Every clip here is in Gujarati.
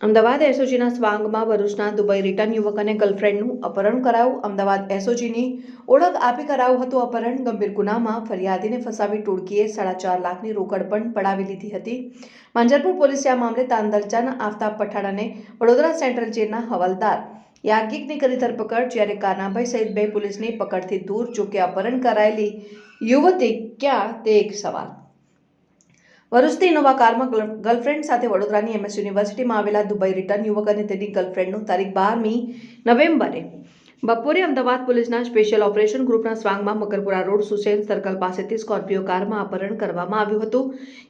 અમદાવાદ એસઓજીના સ્વાંગમાં ભરૂચના દુબઈ રિટર્ન યુવક અને ગર્લફ્રેન્ડનું અપહરણ કરાયું. અમદાવાદ એસઓજીની ઓળખ આપી કરાયું હતું અપહરણ. ગંભીર ગુનામાં ફરિયાદીને ફસાવી ટોળકીએ 4.5 લાખની રોકડ પણ પડાવી લીધી હતી. માંજરપુર પોલીસે આ મામલે તાંદલજાના આફતાબ પઠાણ અને વડોદરા સેન્ટ્રલ જેલના હવાલદાર યાજ્ઞિકની કરી ધરપકડ. જ્યારે કાનાભાઈ સહિત 2 પોલીસની પકડથી દૂર. જોકે અપહરણ કરાયેલી યુવતી ક્યાં તે એક સવાલ. ભરૂચથી ઇનોવા કારમાં ગર્લફ્રેન્ડ સાથે વડોદરાની MS યુનિવર્સિટીમાં આવેલા દુબઈ રિટર્ન યુવક અને તેની ગર્લફ્રેન્ડનું તારીખ 12મી નવેમ્બરે બપોરે અમદાવાદ પોલીસના સ્પેશિયલ ઓપરેશન ગ્રુપના સ્વાંગમાં મકરપુરા રોડ સુસેન સર્કલ પાસેથી સ્કોર્પિયો કારમાં અપહરણ કરવામાં આવ્યું હતું.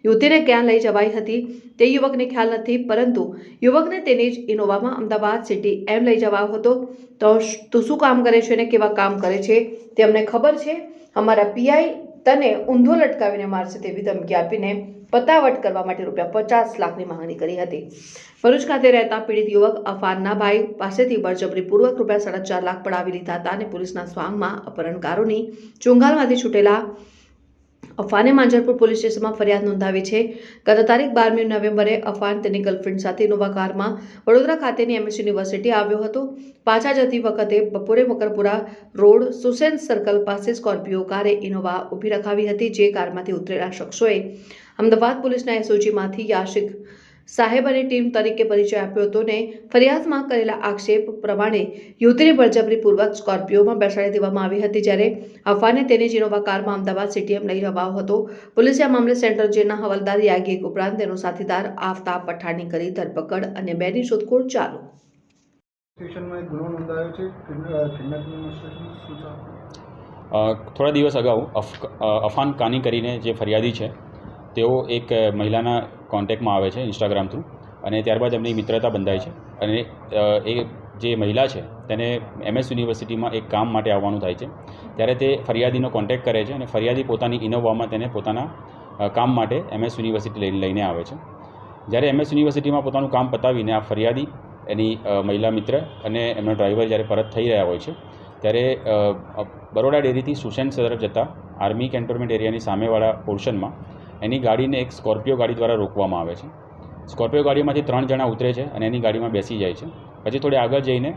યુવતીને ક્યાં લઈ જવાઈ હતી તે યુવકને ખ્યાલ નથી, પરંતુ યુવકને તેની જ ઇનોવામાં અમદાવાદ સિટી એમ લઈ જવાયો હતો. તો તું શું કામ કરે છે અને કેવા કામ કરે છે તે અમને ખબર છે. અમારા PI તને ઊંધો લટકાવીને મારશે તેવી ધમકી આપીને પતાવટ કરવા માટે ₹50 લાખની માંગણી કરી હતી. ભરૂચ ખાતે રહેતા પીડિત યુવક અફાનના ભાઈ પાસેથી બળજબરીપૂર્વક ₹4.5 લાખ પડાવી લીધા હતા અને પોલીસના સ્વાંગમાં અપહરણકારોની ચુંગાલમાંથી છૂટેલા અફાને માંજરપુર પોલીસ સ્ટેશનમાં ફરિયાદ નોંધાવી છે. ગત તારીખ 12મી નવેમ્બરે અફાન તેની ગર્લફ્રેન્ડ સાથે ઇનોવા કારમાં વડોદરા ખાતેની MS યુનિવર્સિટી આવ્યો હતો. પાછા જતી વખતે બપોરે મકરપુરા રોડ સુસેન સર્કલ પાસે સ્કોર્પિયો કારે ઇનોવા ઊભી રખાવી હતી. જે કારમાંથી ઉતરેલા શખ્સોએ અમદાવાદ પોલીસના SOGમાંથી યાશિક સાહેબ અને ટીમ તરીકે પરિચય આપ્યો હતો ને ફરિયાદમાં કરેલા આક્ષેપ પ્રમાણે યુવતીને બળજબરીપૂર્વક સ્કોર્પિયોમાં બેસાડી દેવામાં આવી હતી. જ્યારે અફાને તેની ઇનોવા કારમાં અમદાવાદ સિટી એમ લઈ જવાયો હતો. પોલીસે આ મામલે સેન્ટ્રલ જેલના હવાલદાર યાજ્ઞિક ઉપરાંત તેનો સાથીદાર આફતાબ પઠાણની કરી ધરપકડ અને 2ની શોધખોળ ચાલુ. સ્ટેશનમાં ગુનો નોંધાયો છે. કિડનેપિંગનું શું છે? થોડા દિવસ અગાઉ અફાન કાની કરીને જે ફરિયાદી છે તેઓ એક મહિલાના કોન્ટેક્ટમાં આવે છે ઇન્સ્ટાગ્રામ થ્રુ, અને ત્યારબાદ એમની મિત્રતા બંધાય છે. અને એ જે મહિલા છે તેને MS યુનિવર્સિટીમાં એક કામ માટે આવવાનું થાય છે. ત્યારે તે ફરિયાદીનો કોન્ટેક્ટ કરે છે અને ફરિયાદી પોતાની ઇનોવામાં તેને પોતાના કામ માટે MS યુનિવર્સિટી લઈને આવે છે. જ્યારે MS યુનિવર્સિટીમાં પોતાનું કામ પતાવીને આ ફરિયાદી, એની મહિલા મિત્ર અને એમનો ડ્રાઈવર જ્યારે પરત થઈ રહ્યા હોય છે ત્યારે બરોડા ડેરીથી સુસેન તરફ જતા આર્મી કેન્ટોનમેન્ટ એરિયાની સામેવાળા પોર્શનમાં એની ગાડીને એક સ્કોર્પિયો ગાડી દ્વારા રોકવામાં આવે છે. સ્કોર્પિયો ગાડીમાંથી 3 જણા ઉતરે છે અને એની ગાડીમાં બેસી જાય છે. પછી થોડી આગળ જઈને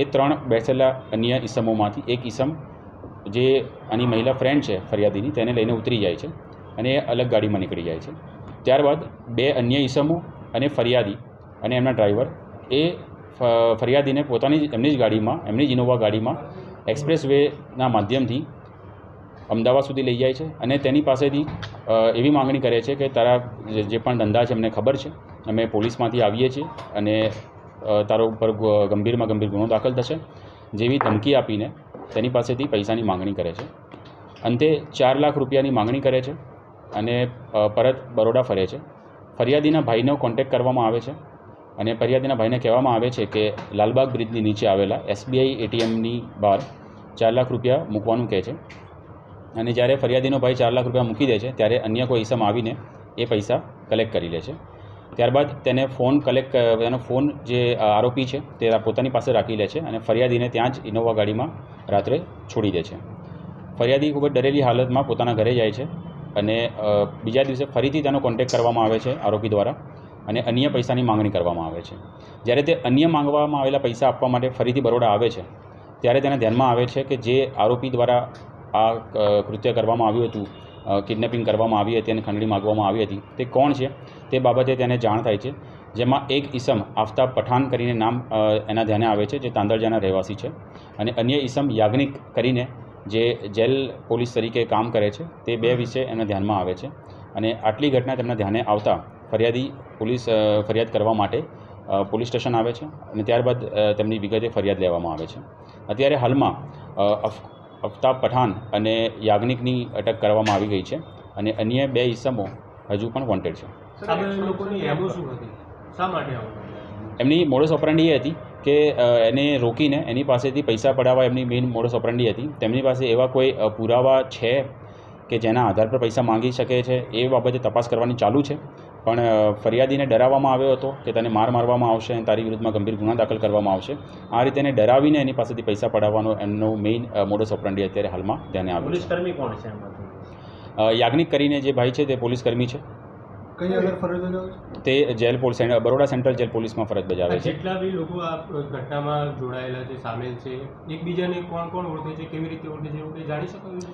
એ 3 બેસેલા અન્ય ઈસમોમાંથી એક ઈસમ જે આની મહિલા ફ્રેન્ડ છે ફરિયાદીની, તેને લઈને ઉતરી જાય છે અને એ અલગ ગાડીમાં નીકળી જાય છે. ત્યારબાદ 2 અન્ય ઈસમો અને ફરિયાદી અને એમના ડ્રાઈવર એ ફરિયાદીને એમની જ ગાડીમાં, એમની જ ઇનોવા ગાડીમાં એક્સપ્રેસ વેના માધ્યમથી અમદાવાદ સુધી લઈ જાય છે અને તેની પાસેથી એવી માંગણી કરે છે કે તારા જે પણ ધંધા છે અમને ખબર છે, અમે પોલીસમાંથી આવીએ છીએ અને તારો ઉપર ગંભીરમાં ગંભીર ગુનો દાખલ થશે જેવી ધમકી આપીને તેની પાસેથી પૈસાની માંગણી કરે છે. અંતે 4 લાખ રૂપિયાની માંગણી કરે છે અને પરત બરોડા ફરે છે. ફરિયાદીના ભાઈનો કોન્ટેક્ટ કરવામાં આવે છે અને ફરિયાદીના ભાઈને કહેવામાં આવે છે કે લાલબાગ બ્રિજની નીચે આવેલા SBI ATMની બહાર 4 લાખ રૂપિયા મૂકવાનું કહે છે. અને જ્યારે ફરિયાદીનો ભાઈ 4 લાખ રૂપિયા મૂકી દે છે ત્યારે અન્ય કોઈ ઈસમ આવીને એ પૈસા કલેક્ટ કરી લે છે. ત્યારબાદ તેનો ફોન જે આરોપી છે તે પોતાની પાસે રાખી લે છે અને ફરિયાદીને ત્યાં જ ઇનોવા ગાડીમાં રાત્રે છોડી દે છે. ફરિયાદી ખૂબ જ ડરેલી હાલતમાં પોતાના ઘરે જાય છે અને બીજા દિવસે ફરીથી તેનો કોન્ટેક્ટ કરવામાં આવે છે આરોપી દ્વારા અને અન્ય પૈસાની માંગણી કરવામાં આવે છે. જ્યારે તે અન્ય માંગવામાં આવેલા પૈસા આપવા માટે ફરીથી બરોડા આવે છે ત્યારે તેને ધ્યાનમાં આવે છે કે જે આરોપી દ્વારા આ કૃત્ય કરવામાં આવ્યું હતું, કિડનેપિંગ કરવામાં આવી હતી અને ખંડણી માગવામાં આવી હતી, તે કોણ છે તે બાબતે તેને જાણ થાય છે. જેમાં એક ઈસમ આફતાબ પઠાણ કરીને નામ એના ધ્યાને આવે છે, જે તાંદલજાના રહેવાસી છે, અને અન્ય ઈસમ યાજ્ઞિક કરીને જે જેલ પોલીસ તરીકે કામ કરે છે. તે 2 વિશે એના ધ્યાનમાં આવે છે અને આટલી ઘટના તેમના ધ્યાને આવતા ફરિયાદી ફરિયાદ કરવા માટે પોલીસ સ્ટેશન આવે છે અને ત્યારબાદ તેમની વિગતે ફરિયાદ લેવામાં આવે છે. અત્યારે હાલમાં આફતાબ પઠાણ અને યાજ્ઞિકની અટક કરવામાં આવી ગઈ છે અને અન્ય 2 ઈસમો હજુ પણ વોન્ટેડ છે. એમની મોડસ ઓપરેન્ડી એ હતી કે એને રોકીને એની પાસેથી પૈસા પડાવવા એમની મેઇન મોડસ ઓપરેન્ડી હતી. તેમની પાસે એવા કોઈ પુરાવા છે કે જેના આધાર પર પૈસા માંગી શકે છે એ બાબતે તપાસ કરવાની ચાલુ છે. પણ ફરિયાદીને ડરાવવામાં આવ્યો હતો કે તને મારવામાં આવશે અને તારી વિરુદ્ધમાં ગંભીર ગુના દાખલ કરવામાં આવશે. આ રીતે એને ડરાવીને એની પાસેથી પૈસા પડાવવાનો એમનો મેઇન મોડસ ઓપરેન્ડી અત્યારે હાલમાં ધ્યાને આવ્યો છે. પોલીસકર્મી કોણ છે? યાજ્ઞિક કરીને જે ભાઈ છે તે પોલીસકર્મી છે કઈ આગળ ફરજ બજાવે છે? તે jail police Baroda central jail પોલીસમાં ફરજ બજાવે છે. જેટલા બી લોકો આ ઘટનામાં જોડાયેલા છે, સામેલ છે, એકબીજાને કોણ કોણ ઓળખે છે, કેવી રીતે ઓળખે છે, એવું કંઈ જાણી શકાયું છે?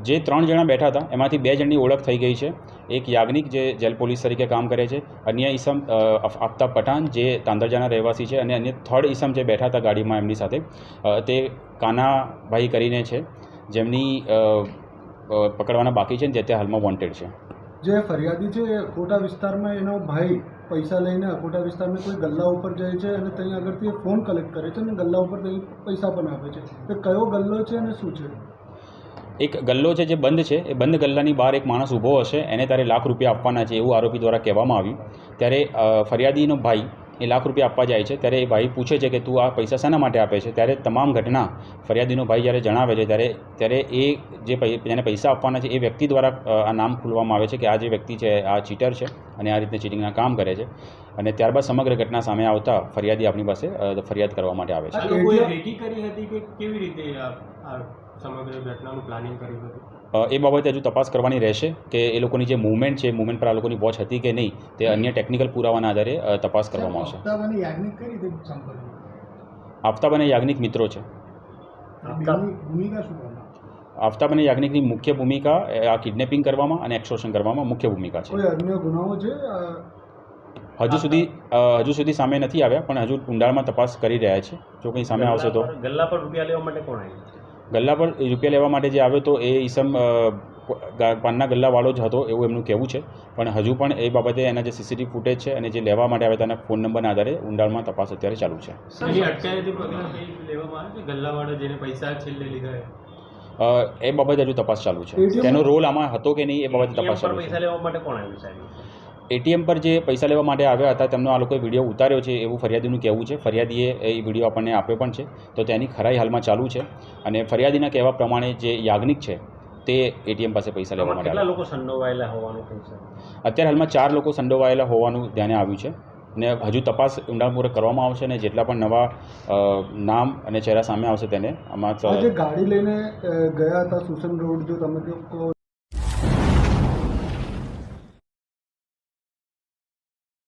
જે 3 જણા બેઠા હતા એમાંથી 2 જણની ઓળખ થઈ ગઈ છે. એક યાજ્ઞિક જે જેલ પોલીસ તરીકે કામ કરે છે, અન્ય ઈસમ આફતાબ પઠાણ જે તાંદરજાના રહેવાસી છે, અને અન્ય 3rd ઈસમ જે બેઠા હતા ગાડીમાં એમની સાથે તે કાનાભાઈ કરીને છે, જેમની પકડવાના બાકી છે, જે તે હાલમાં વોન્ટેડ છે. જે ફરિયાદી છે એ અકોટા વિસ્તારમાં એનો ભાઈ પૈસા લઈને અકોટા વિસ્તારમાં કોઈ ગલ્લા ઉપર જાય છે અને ત્યાં આગળથી ફોન કલેક્ટ કરે છે અને ગલ્લા ઉપર ત્યાં પૈસા પણ આપે છે. તો કયો ગલ્લો છે અને શું છે? એક ગલ્લો છે જે બંધ છે, એ બંધ ગલ્લાની બહાર એક માણસ ઊભો હશે, એને તારે ₹1,00,000 આપવાના છે એવું આરોપી દ્વારા કહેવામાં આવ્યું. ત્યારે ફરિયાદીનો ભાઈ એ ₹1,00,000 આપવા જાય છે. ત્યારે એ ભાઈ પૂછે છે કે તું આ પૈસા શાના માટે આપે છે? ત્યારે તમામ ઘટના ફરિયાદીનો ભાઈ જ્યારે જણાવે છે ત્યારે એ જેને પૈસા આપવાના છે એ વ્યક્તિ દ્વારા આ નામ ખોલવામાં આવે છે કે આ જે વ્યક્તિ છે આ ચીટર છે અને આ રીતે ચીટિંગના કામ કરે છે. અને ત્યારબાદ સમગ્ર ઘટના સામે આવતા ફરિયાદી આપણી પાસે ફરિયાદ કરવા માટે આવે છે. આ લોકોએ રેકી કરી હતી કે કેવી રીતે આ સમગ્ર ઘટનાનું પ્લાનિંગ કર્યું હતું? એ બાબતે હજુ તપાસ કરવાની રહેશે કે એ લોકોની જે મૂવમેન્ટ છે, મૂવમેન્ટ પર આ લોકોની વોચ હતી કે નહીં, તે અન્ય ટેકનિકલ પુરાવાના આધારે તપાસ કરવામાં આવશે. આફતાબ અને યાજ્ઞિક મિત્રો છે. આફતાબ અને યાજ્ઞિકની મુખ્ય ભૂમિકા આ કિડનેપિંગ કરવામાં અને એક્સટોર્શન કરવામાં મુખ્ય ભૂમિકા છે. કોઈ અન્ય ગુનાઓ છે? હજુ સુધી સામે નથી આવ્યા, પણ હજુ ઊંડાણમાં તપાસ કરી રહ્યા છે. જો કંઈ સામે આવશે તો. ગલ્લા પર રૂપિયા લેવા માટે કોણ આવ્યું? ગલ્લા પર રૂપિયા લેવા માટે જે આવ્યો તો એ ઈસમ પાનના ગલ્લાવાળો જ હતો એવું એમનું કહેવું છે. પણ હજુ પણ એ બાબતે એના જે સીસીટીવી ફૂટેજ છે અને જે લેવા માટે આવ્યા તેના ફોન નંબરના આધારે ઊંડાણમાં તપાસ અત્યારે ચાલુ છે. એની અટકાયતી પગલાં કંઈ લેવામાં આવે છે ગલ્લાવાળા જેને પૈસા છેલ્લે લીધા? એ બાબતે હજુ તપાસ ચાલુ છે. તેનો રોલ આમાં હતો કે નહીં એ બાબતે તપાસ ચાલુ છે. પૈસા લેવા માટે કોણ આવ્યું સાહેબ? એટીએમ પર જે પૈસા લેવા માટે આવ્યા હતા તેમનો આ લોકોએ વિડીયો ઉતાર્યો છે એવું ફરિયાદીનું કહેવું છે. ફરિયાદીએ એ વિડીયો આપણને આપ્યો પણ છે, તો તેની ખરાઈ હાલમાં ચાલુ છે. અને ફરિયાદીના કહેવા પ્રમાણે જે યાજ્ઞિક છે તે એટીએમ પાસે પૈસા લેવા માટે કેટલા લોકો સંડોવાયેલા હોવાનું કહે છે? અત્યારે હાલમાં 4 લોકો સંડોવાયેલા હોવાનું ધ્યાને આવ્યું છે. અને હજુ તપાસ ઊંડાણપૂર્વક કરવામાં આવશે અને જેટલા પણ નવા નામ અને ચહેરા સામે આવશે તેને આમાં જે ગાડી લઈને ગયા હતા સુસન રોડ, જો તમે કહો